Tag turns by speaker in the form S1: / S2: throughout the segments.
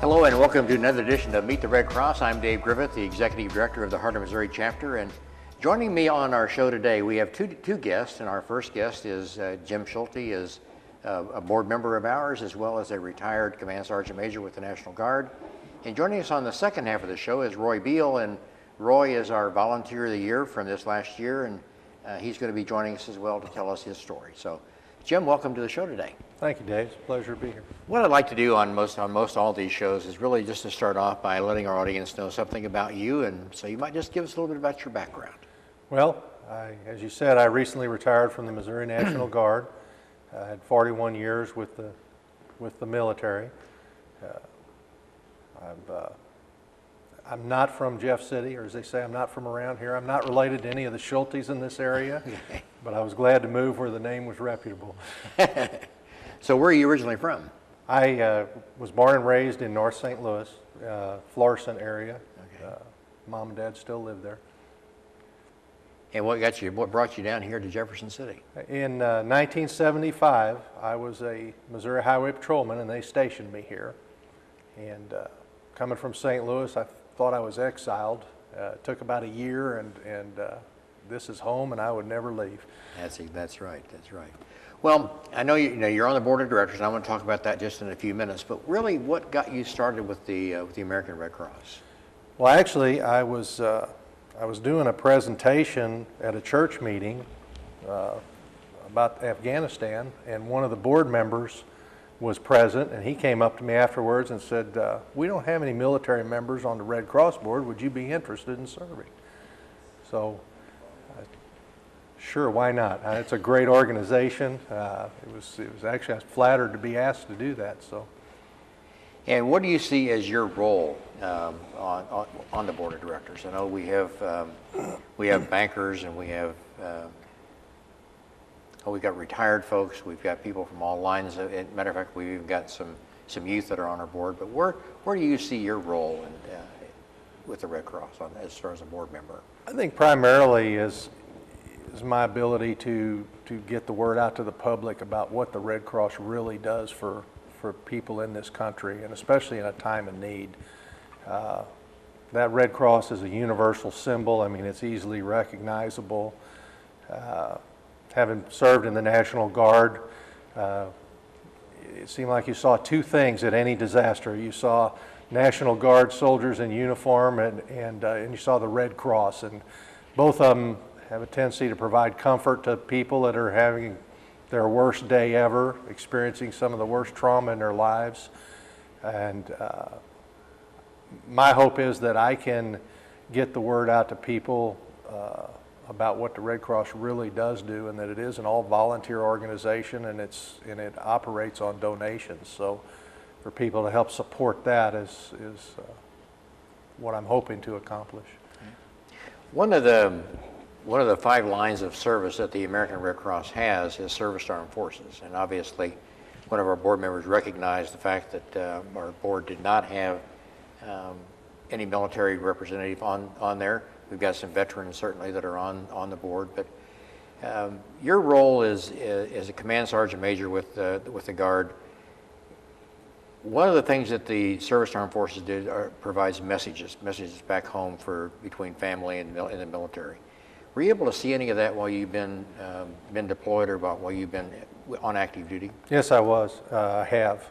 S1: Hello and welcome to another edition of Meet the Red Cross. I'm Dave Griffith, the Executive Director of the Heart of Missouri chapter, and joining me on our show today, we have two guests, and our first guest is Jim Schulte, is a board member of ours, as well as a retired Command Sergeant Major with the National Guard. And joining us on the second half of the show is Roy Beal, and Roy is our Volunteer of the Year from this last year, and he's going to be joining us as well to tell us his story. So, Jim, welcome to the show today.
S2: Thank you, Dave. It's a pleasure to be here.
S1: What I'd like to do on most all these shows is really just to start off by letting our audience know something about you, and so you might just give us a little bit about your background.
S2: Well, as you said, I recently retired from the Missouri National Guard. I had 41 years with the military. I'm not from Jeff City, or as they say, I'm not from around here. I'm not related to any of the Schultes in this area, but I was glad to move where the name was reputable.
S1: So where are you originally from?
S2: I was born and raised in North St. Louis, Florissant area. Okay. Mom and Dad still live there.
S1: And what brought you down here to Jefferson City?
S2: In 1975, I was a Missouri Highway Patrolman, and they stationed me here. And coming from St. Louis, I thought I was exiled. It took about a year, and this is home, and I would never leave.
S1: That's right. Well, I know you're on the board of directors, and I want to talk about that just in a few minutes. But really, what got you started with the American Red Cross?
S2: Well, actually, I was doing a presentation at a church meeting about Afghanistan, and one of the board members was present, and he came up to me afterwards and said, "We don't have any military members on the Red Cross board. Would you be interested in serving?" So. Sure, why not? It's a great organization. It was actually, I was flattered to be asked to do that. So.
S1: And what do you see as your role on the board of directors? I know we have bankers, and we have we've got retired folks. We've got people from all lines. As a matter of fact, we've even got some youth that are on our board. But where do you see your role with the Red Cross as far as a board member?
S2: I think primarily is my ability to get the word out to the public about what the Red Cross really does for people in this country, and especially in a time of need. That Red Cross is a universal symbol. I mean, it's easily recognizable. Having served in the National Guard, it seemed like you saw two things at any disaster. You saw National Guard soldiers in uniform, and you saw the Red Cross, and both of them have a tendency to provide comfort to people that are having their worst day ever, experiencing some of the worst trauma in their lives. And my hope is that I can get the word out to people about what the Red Cross really does do, and that it is an all-volunteer organization, and it operates on donations. So for people to help support that is what I'm hoping to accomplish.
S1: One of the 5 lines of service that the American Red Cross has is service to armed forces. And obviously, one of our board members recognized the fact that our board did not have any military representative on there. We've got some veterans certainly that are on the board. But your role is a Command Sergeant Major with the Guard. One of the things that the service to armed forces provides messages back home between family and the military. Were you able to see any of that while you've been deployed, or while you've been on active duty?
S2: Yes, I was. I have.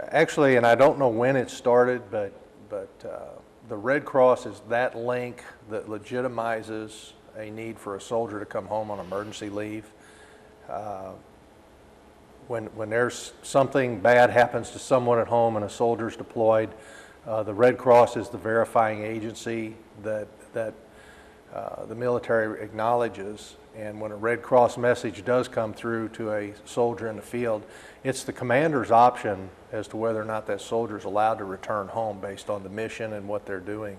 S2: Actually, and I don't know when it started, but the Red Cross is that link that legitimizes a need for a soldier to come home on emergency leave. When there's something bad happens to someone at home and a soldier's deployed, the Red Cross is the verifying agency that the military acknowledges, and when a Red Cross message does come through to a soldier in the field, it's the commander's option as to whether or not that soldier is allowed to return home based on the mission and what they're doing.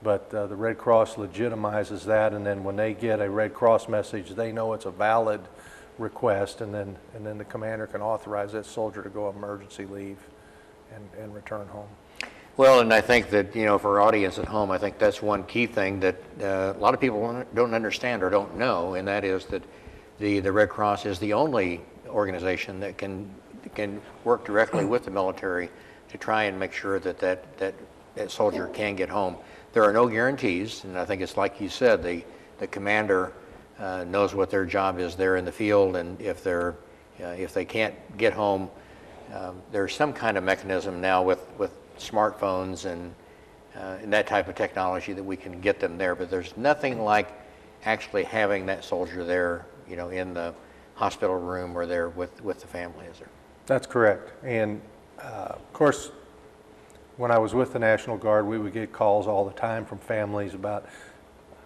S2: But the Red Cross legitimizes that, and then when they get a Red Cross message, they know it's a valid request, and then the commander can authorize that soldier to go on emergency leave and return home.
S1: Well, and I think that, for our audience at home, I think that's one key thing that a lot of people don't understand or don't know, and that is that the Red Cross is the only organization that can work directly with the military to try and make sure that that soldier can get home. There are no guarantees, and I think it's like you said, the commander knows what their job is there in the field, and if they can't get home, there's some kind of mechanism now with smartphones and that type of technology that we can get them there. But there's nothing like actually having that soldier there, in the hospital room or there with the family, is there?
S2: That's correct. And of course, when I was with the National Guard, we would get calls all the time from families about,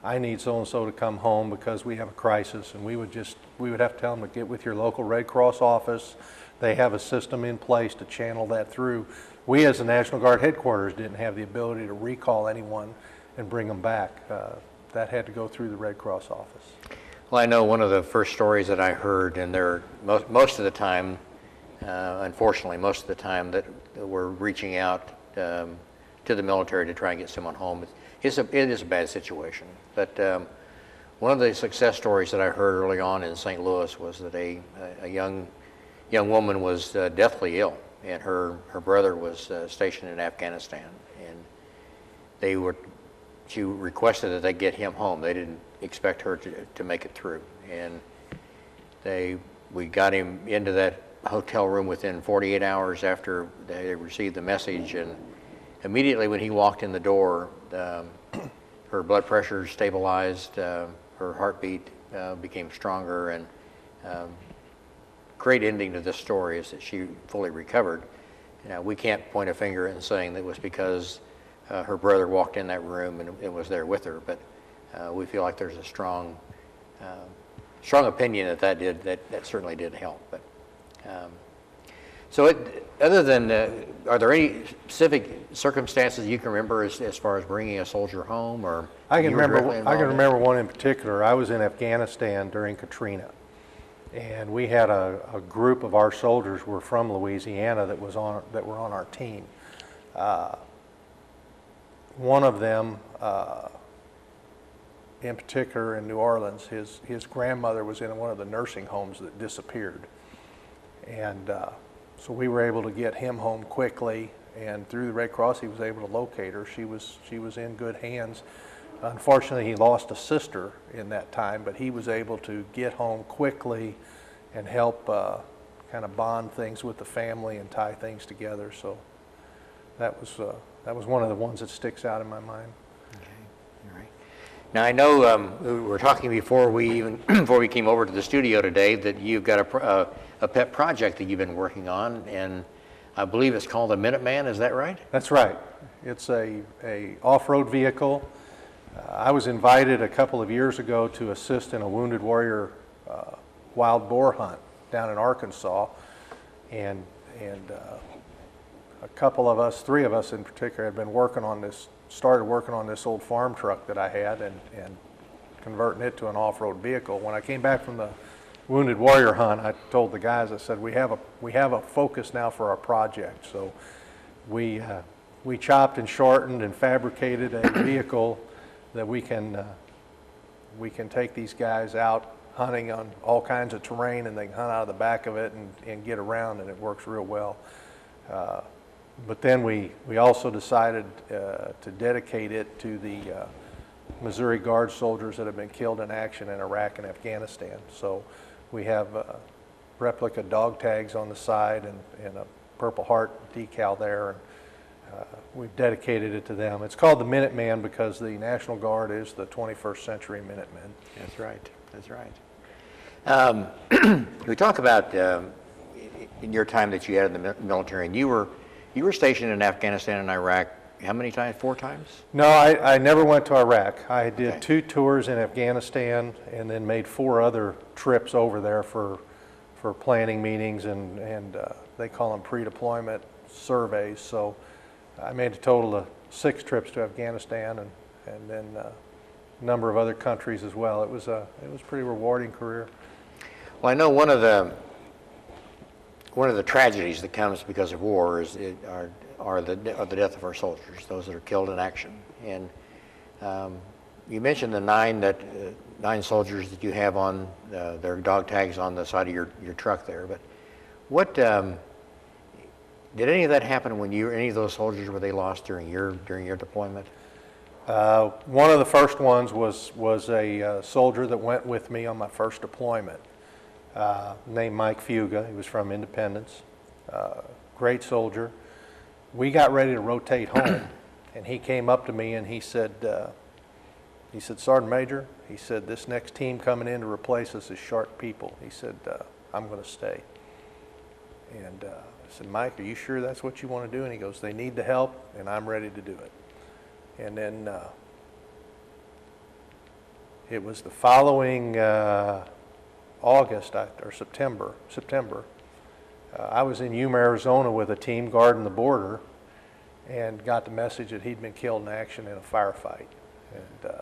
S2: I need so-and-so to come home because we have a crisis, and we would have to tell them to get with your local Red Cross office. They have a system in place to channel that through. We as the National Guard headquarters didn't have the ability to recall anyone and bring them back. That had to go through the Red Cross office.
S1: Well, I know one of the first stories that I heard, and most of the time, unfortunately, most of the time that we're reaching out to the military to try and get someone home. It is a bad situation. But one of the success stories that I heard early on in St. Louis was that a young woman was deathly ill, and her brother was stationed in Afghanistan, and she requested that they get him home. They didn't expect her to make it through, and we got him into that hotel room within 48 hours after they received the message, and immediately when he walked in the door, her blood pressure stabilized, her heartbeat became stronger, and great ending to this story is that she fully recovered. We can't point a finger and saying that it was because her brother walked in that room and was there with her, but we feel like there's a strong opinion that certainly did help. But other than, are there any specific circumstances you can remember as far as bringing a soldier home, or
S2: I can remember one in particular. I was in Afghanistan during Katrina, and we had a group of our soldiers were from Louisiana that were on our team. One of them, in particular in New Orleans, his grandmother was in one of the nursing homes that disappeared, and so we were able to get him home quickly, and through the Red Cross he was able to locate her. She was in good hands. Unfortunately, he lost a sister in that time, but he was able to get home quickly and help kind of bond things with the family and tie things together. So that was one of the ones that sticks out in my mind.
S1: Okay, all right. Now I know we were talking before we came over to the studio today that you've got a pet project that you've been working on, and I believe it's called the Minuteman. Is that right?
S2: That's right. It's a off-road vehicle. I was invited a couple of years ago to assist in a wounded warrior wild boar hunt down in Arkansas, and a couple of us, three of us in particular, had been started working on this old farm truck that I had and converting it to an off-road vehicle. When I came back from the wounded warrior hunt, I told the guys, I said, we have a focus now for our project. So we chopped and shortened and fabricated a vehicle that we can take these guys out hunting on all kinds of terrain, and they can hunt out of the back of it and get around, and it works real well. But then we also decided to dedicate it to the Missouri Guard soldiers that have been killed in action in Iraq and Afghanistan. So we have replica dog tags on the side and a Purple Heart decal there, and we've dedicated it to them. It's called the Minuteman because the National Guard is the 21st century Minutemen.
S1: That's right. That's right. We talk about in your time that you had in the military, and you were stationed in Afghanistan and Iraq. How many times? 4 times?
S2: No, I never went to Iraq. I did 2 tours in Afghanistan and then made 4 other trips over there for planning meetings, and they call them pre-deployment surveys. So I made a total of 6 trips to Afghanistan and then a number of other countries as well. It was a pretty rewarding career.
S1: Well, I know one of the tragedies that comes because of war are the death of our soldiers, those that are killed in action. And you mentioned the 9 soldiers that you have on their dog tags on the side of your truck there. But what Did any of that happen when any of those soldiers were they lost during your deployment?
S2: One of the first ones was a soldier that went with me on my first deployment, named Mike Fuga. He was from Independence, great soldier. We got ready to rotate home, and he came up to me and he said, Sergeant Major, he said, this next team coming in to replace us is sharp people. He said, I'm going to stay. And I said, Mike, are you sure that's what you want to do? And he goes, they need the help, and I'm ready to do it. And then it was the following August or September. I was in Yuma, Arizona with a team guarding the border and got the message that he'd been killed in action in a firefight. And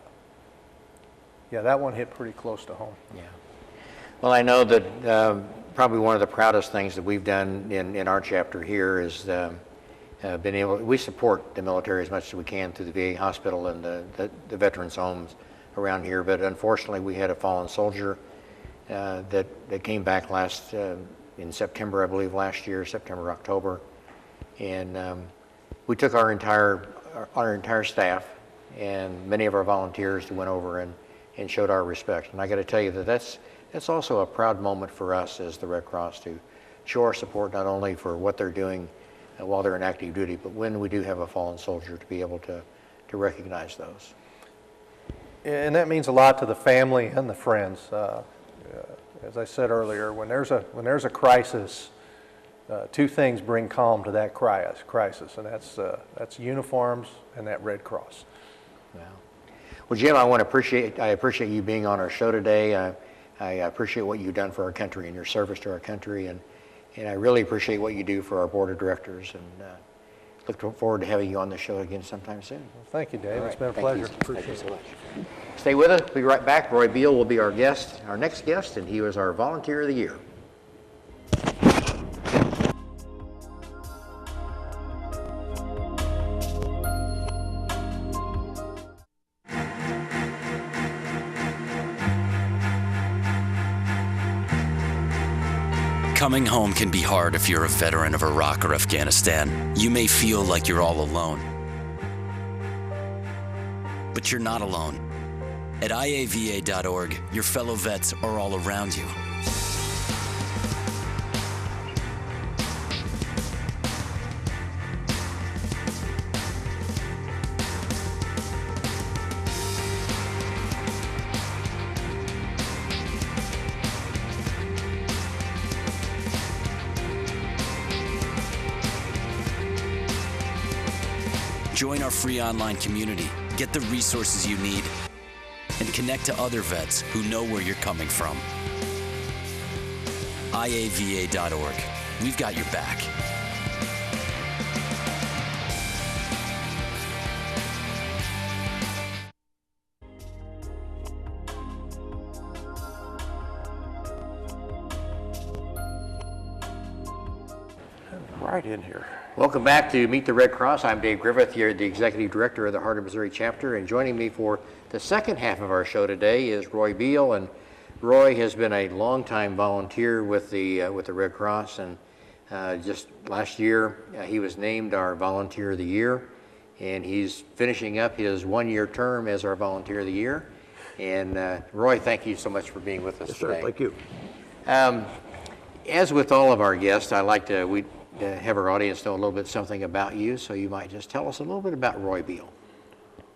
S2: yeah, that one hit pretty close to home.
S1: Yeah. Well, I know that probably one of the proudest things that we've done in our chapter here is we support the military as much as we can through the VA hospital and the veterans homes around here, but unfortunately we had a fallen soldier that came back in September, I believe, last year, September, October, and we took our entire staff and many of our volunteers that went over and showed our respect. And I got to tell you that's also a proud moment for us as the Red Cross to show our support not only for what they're doing while they're in active duty, but when we do have a fallen soldier, to be able to recognize those.
S2: And that means a lot to the family and the friends. As I said earlier, when there's a crisis, two things bring calm to that crisis, and that's uniforms and that Red Cross.
S1: Wow. Well, Jim, I appreciate you being on our show today. I appreciate what you've done for our country and your service to our country, and I really appreciate what you do for our board of directors, and look forward to having you on the show again sometime soon.
S2: Well, thank you, Dave.
S1: Right.
S2: It's been a
S1: Thank
S2: pleasure.
S1: You. Thank you so much. Stay with us. We'll be right back. Roy Beal will be our next guest, and he was our Volunteer of the Year.
S3: Coming home can be hard if you're a veteran of Iraq or Afghanistan. You may feel like you're all alone. But you're not alone. At iava.org, your fellow vets are all around you. Join our free online community, get the resources you need, and connect to other vets who know where you're coming from. iava.org. We've got your back.
S2: Right in here.
S1: Welcome back to Meet the Red Cross. I'm Dave Griffith, here, the Executive Director of the Heart of Missouri chapter, and joining me for the second half of our show today is Roy Beal, and Roy has been a longtime volunteer with the Red Cross, and just last year he was named our Volunteer of the Year, and he's finishing up his one-year term as our Volunteer of the Year. And Roy, thank you so much for being with us today.
S4: Sir, thank you.
S1: As with all of our guests, I like to have our audience know a little bit something about you, so you might just tell us a little bit about Roy Beal.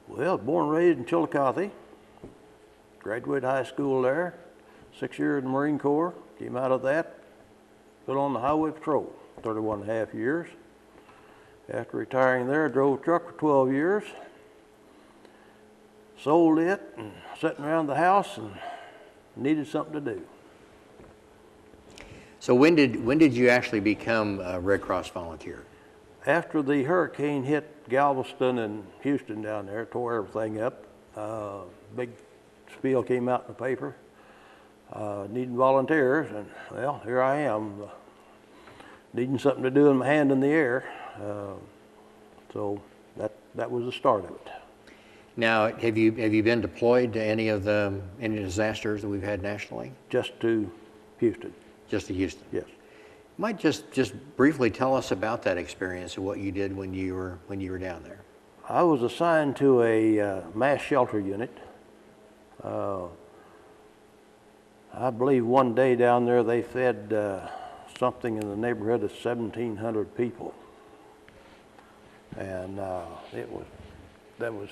S4: Well, born and raised in Chillicothe, graduated high school there, 6 years in the Marine Corps, came out of that, put on the highway patrol, 31 and a half years. After retiring there, drove a truck for 12 years, sold it, and sitting around the house and needed something to do.
S1: So when did you actually become a Red Cross volunteer?
S4: After the hurricane hit Galveston and Houston down there, tore everything up, big spiel came out in the paper, needing volunteers, and well, here I am, needing something to do with my hand in the air. So that was the start of it.
S1: Now, have you been deployed to any disasters that we've had nationally?
S4: Just to Houston.
S1: Just to Houston.
S4: Yes.
S1: Might just briefly tell us about that experience and what you did when you were down there.
S4: I was assigned to a mass shelter unit. I believe one day down there they fed something in the neighborhood of 1,700 people, and that was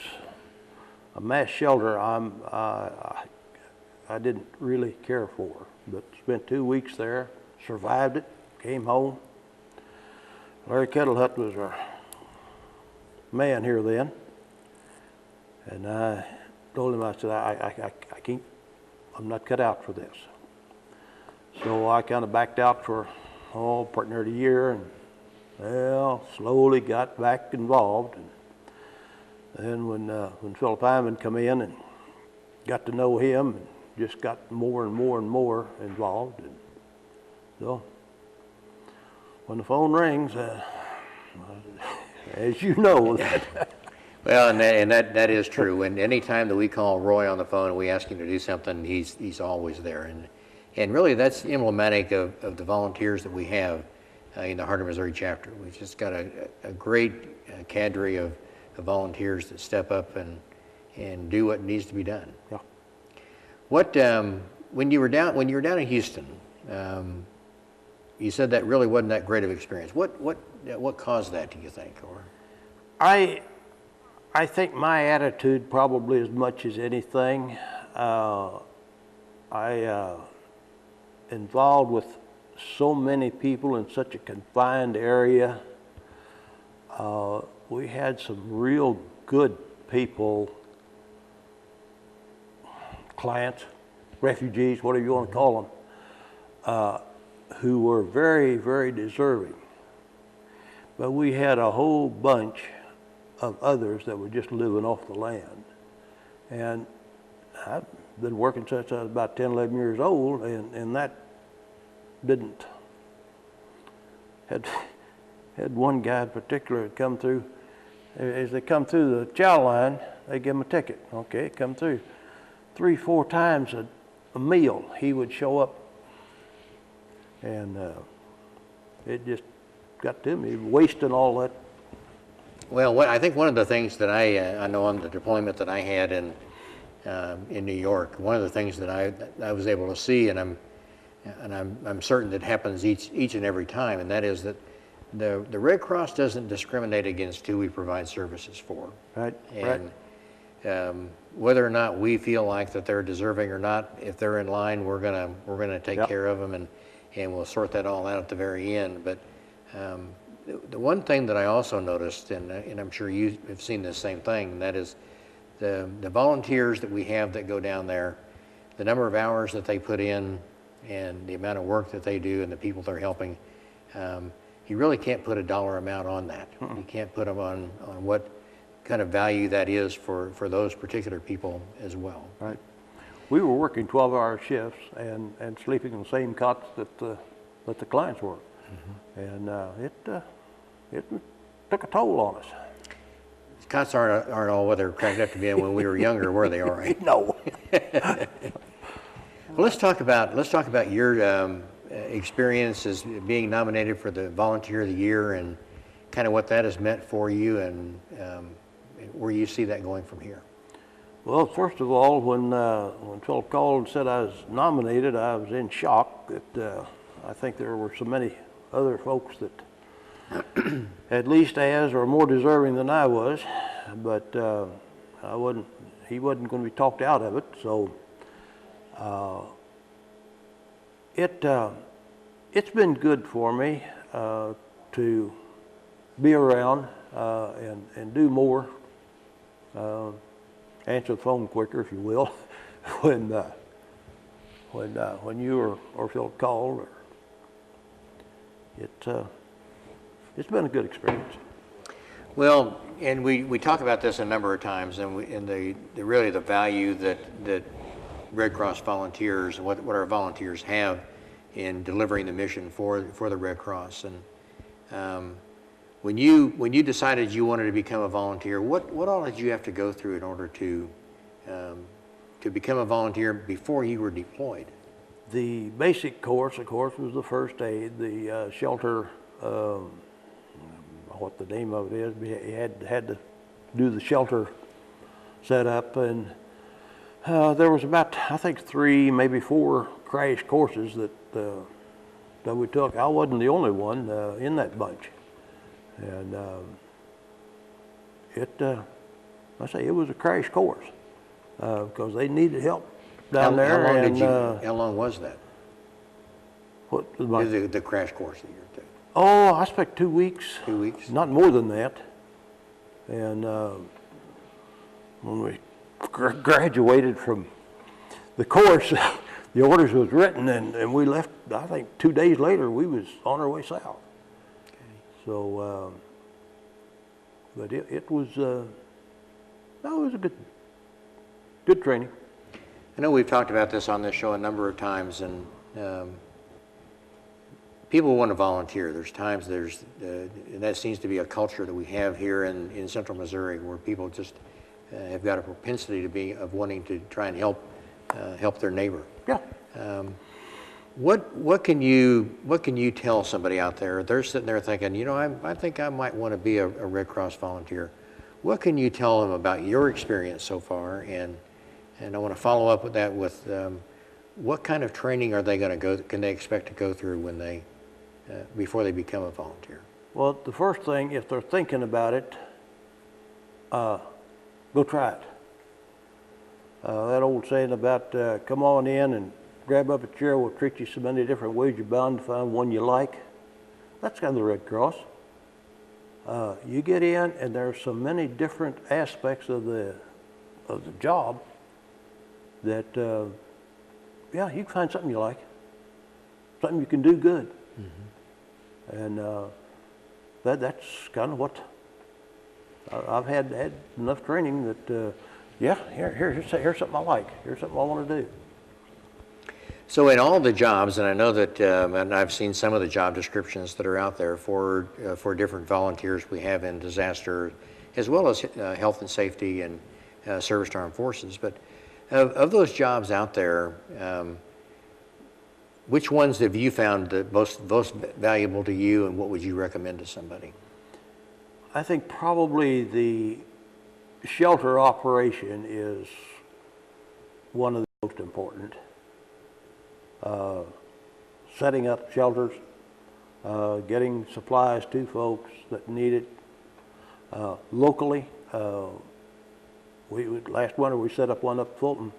S4: a mass shelter I didn't really care for, but spent 2 weeks there, survived it, came home. Larry Kettlehut was our man here then, and I told him, I said, I can't, I'm not cut out for this. So I kind of backed out for, partner of the year, and well, slowly got back involved. And then when Philip Hyman come in and got to know him, and just got more and more and more involved. And so when the phone rings, as you know,
S1: Well, and that is true. And any time that we call Roy on the phone and we ask him to do something, he's always there. And really, that's emblematic of the volunteers that we have in the Heart of Missouri chapter. We've just got a great cadre of volunteers that step up and do what needs to be done.
S4: Yeah.
S1: What when you were down in Houston, you said that really wasn't that great of experience. What caused that, do you think? Or
S4: I think my attitude probably as much as anything. Involved with so many people in such a confined area. We had some real good people, clients, refugees, whatever you want to call them, who were very, very deserving. But we had a whole bunch of others that were just living off the land. And I've been working since I was about 10, 11 years old, and that didn't. Had one guy in particular come through. As they come through the chow line, they give him a ticket. Okay, come through 3, 4 times a meal. He would show up, and it just got to me, wasting all that.
S1: Well, I think one of the things that I know on the deployment that I had in New York, one of the things that I was able to see, and I'm certain that happens each and every time, and that is that the Red Cross doesn't discriminate against who we provide services for.
S4: Right.
S1: And whether or not we feel like that they're deserving or not, if they're in line, we're gonna take care of them, and we'll sort that all out at the very end. But the one thing that I also noticed, and I'm sure you have seen the same thing, and that is the volunteers that we have that go down there, the number of hours that they put in, and the amount of work that they do, and the people they're helping. You really can't put a dollar amount on that. You can't put them on what kind of value that is for those particular people as well.
S4: Right. We were working 12-hour shifts and sleeping in the same cots that the clients were, and it took a toll on us.
S1: Cots aren't all what they're cracked up to be when we were younger, were they? All right.
S4: No.
S1: Well, let's talk about your experience as being nominated for the Volunteer of the Year, and kind of what that has meant for you, and where you see that going from here.
S4: Well, first of all, when Philip called and said I was nominated, I was in shock that I think there were so many other folks that at least as or more deserving than I was, but he wasn't going to be talked out of it. So it's been good for me to be around and do more, answer the phone quicker, if you will, when you or Phil called. It's been a good experience.
S1: Well, and we talk about this a number of times, and really the value that Red Cross volunteers and what our volunteers have in delivering the mission for the Red Cross. And when you decided you wanted to become a volunteer, what all did you have to go through in order to become a volunteer before you were deployed?
S4: The basic course, of course, was the first aid, the shelter, what the name of it is. We had to do the shelter setup, and there was about, I think, 3, maybe 4 crash courses that we took. I wasn't the only one in that bunch, and I say it was a crash course because they needed help down there.
S1: How long was that?
S4: What
S1: The crash course that you were taking?
S4: Oh, I expect 2 weeks.
S1: 2 weeks?
S4: Not more than that. And when we graduated from the course, the orders was written, and we left. I think 2 days later, we was on our way south. Okay. So, but it was a good training.
S1: I know we've talked about this on this show a number of times, and people want to volunteer. There's times and that seems to be a culture that we have here in Central Missouri, where people just have got a propensity of wanting to try and help their neighbor.
S4: Yeah.
S1: What can you tell somebody out there? They're sitting there thinking, I think I might want to be a Red Cross volunteer. What can you tell them about your experience so far? And I want to follow up with that with what kind of training are they going to can they expect to go through when they before they become a volunteer?
S4: Well, the first thing, if they're thinking about it, go try it. That old saying about come on in and grab up a chair, we'll treat you so many different ways, you're bound to find one you like. That's kind of the Red Cross. You get in, and there's so many different aspects of the job that, you can find something you like, something you can do good. Mm-hmm. And that's kind of what I've had enough training that, here's something I like, here's something I want to do.
S1: So in all the jobs, and I know that, and I've seen some of the job descriptions that are out there for different volunteers we have in disaster, as well as health and safety and service to armed forces. But of those jobs out there, which ones have you found the most valuable to you, and what would you recommend to somebody?
S4: I think probably the shelter operation is one of the most important. Setting up shelters, getting supplies to folks that need it locally. Last winter we set up one up Fulton.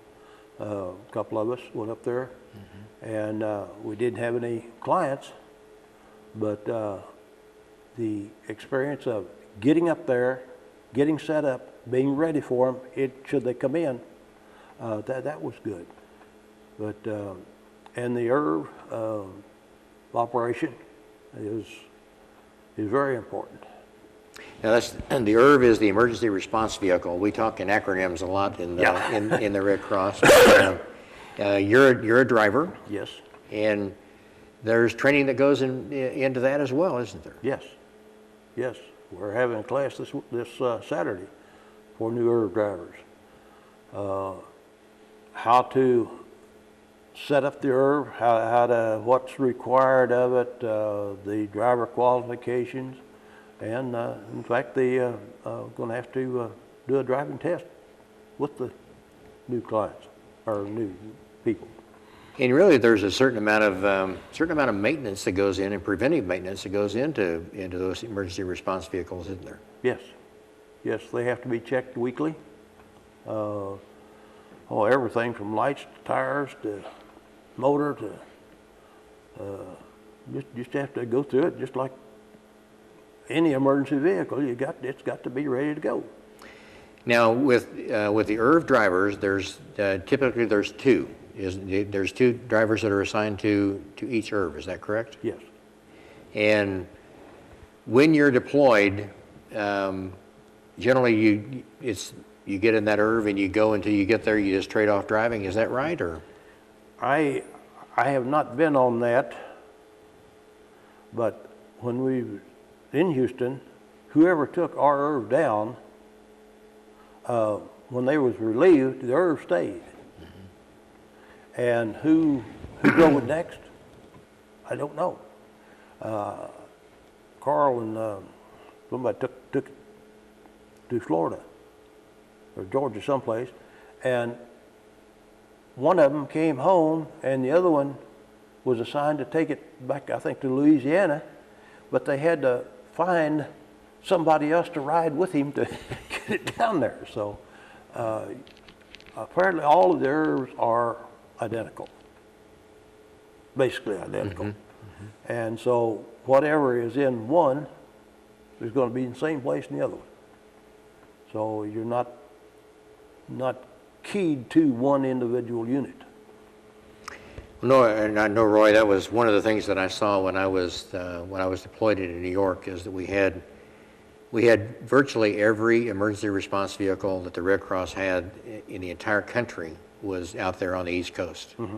S4: A couple of us went up there, mm-hmm. and we didn't have any clients, but the experience of getting up there, getting set up, being ready for them, should they come in, that was good. But and the IRV operation is very important.
S1: Now and the IRV is the Emergency Response Vehicle. We talk in acronyms a lot in the Red Cross. You're a driver.
S4: Yes.
S1: And there's training that goes into that as well, isn't there?
S4: Yes. Yes. We're having a class this Saturday for new IRV drivers. How to set up the IRV, what's required of it, the driver qualifications, and in fact, they're going to have to do a driving test with the new clients or new people.
S1: And really, there's a certain amount of maintenance that goes in, and preventive maintenance that goes into those emergency response vehicles, isn't there?
S4: Yes, yes, they have to be checked weekly. Everything from lights to tires to motor to just have to go through it, just like any emergency vehicle. It's got to be ready to go.
S1: Now, with the IRV drivers, typically there's two. There's two drivers that are assigned to each IRV. Is that correct?
S4: Yes.
S1: And when you're deployed, generally you get in that IRV and you go until you get there. You just trade off driving. Is that right, or?
S4: I have not been on that, but when we were in Houston, whoever took our IRV down, when they was relieved, the IRV stayed. Mm-hmm. And Who drove it next? I don't know. Carl and somebody took it to Florida or Georgia someplace, and one of them came home and the other one was assigned to take it back, I think, to Louisiana, but they had to find somebody else to ride with him to get it down there. So apparently all of theirs are identical, basically identical. Mm-hmm. And so whatever is in one is going to be in the same place in the other one. So you're not keyed to one individual unit.
S1: No, and I know, Roy, that was one of the things that I saw when I was deployed into New York, is that we had virtually every emergency response vehicle that the Red Cross had in the entire country was out there on the East Coast. Mm-hmm.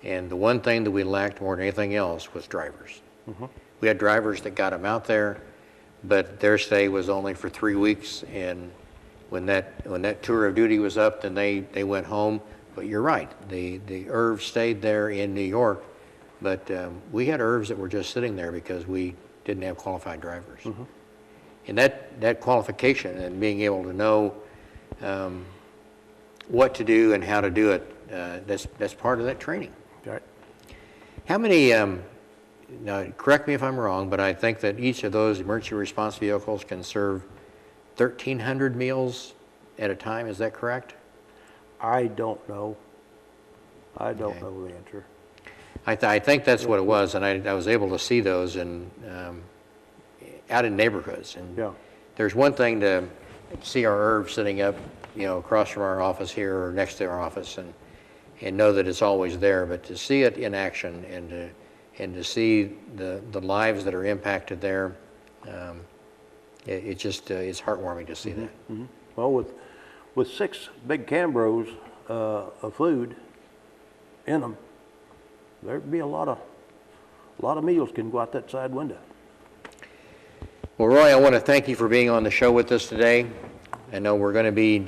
S1: And the one thing that we lacked more than anything else was drivers. Mm-hmm. We had drivers that got them out there, but their stay was only for 3 weeks, and when that tour of duty was up, then they went home. But you're right, the IRVs stayed there in New York, but we had IRVs that were just sitting there because we didn't have qualified drivers. Mm-hmm. And that qualification and being able to know what to do and how to do it, that's part of that training.
S4: Right.
S1: How many, now correct me if I'm wrong, but I think that each of those emergency response vehicles can serve 1,300 meals at a time, is that correct?
S4: I don't know. I don't know the answer.
S1: I think that's what it was, and I was able to see those out in neighborhoods. And there's one thing to see our IRV sitting up, across from our office here or next to our office, and know that it's always there. But to see it in action and to see the lives that are impacted there, it's heartwarming to see that.
S4: Mm-hmm. Well, with 6 big Cambros of food in them, there'd be a lot of meals can go out that side window.
S1: Well, Roy, I want to thank you for being on the show with us today. I know we're going to be,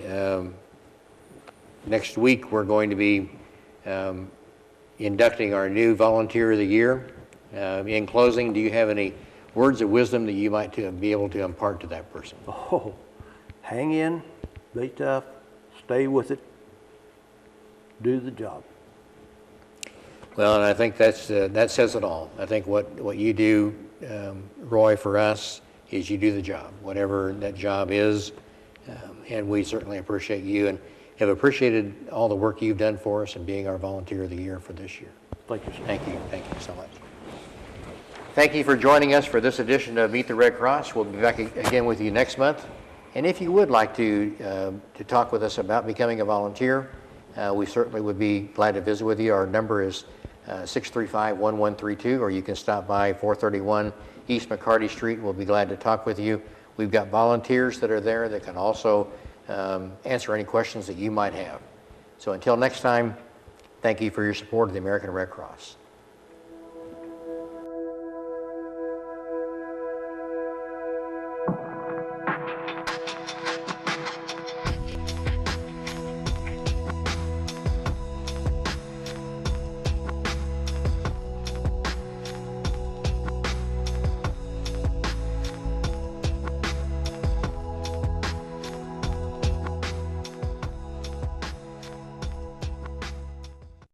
S1: next week, we're going to be inducting our new Volunteer of the Year. In closing, do you have any words of wisdom that you might be able to impart to that person?
S4: Oh, hang in, be tough, stay with it, do the job.
S1: Well, and I think that says it all. I think what you do, Roy, for us, is you do the job, whatever that job is, and we certainly appreciate you and have appreciated all the work you've done for us and being our Volunteer of the Year for this year.
S4: Thank you, sir.
S1: Thank you so much. Thank you for joining us for this edition of Meet the Red Cross. We'll be back again with you next month. And if you would like to talk with us about becoming a volunteer, we certainly would be glad to visit with you. Our number is 635-1132, or you can stop by 431 East McCarty Street. We'll be glad to talk with you. We've got volunteers that are there that can also answer any questions that you might have. So until next time, thank you for your support of the American Red Cross.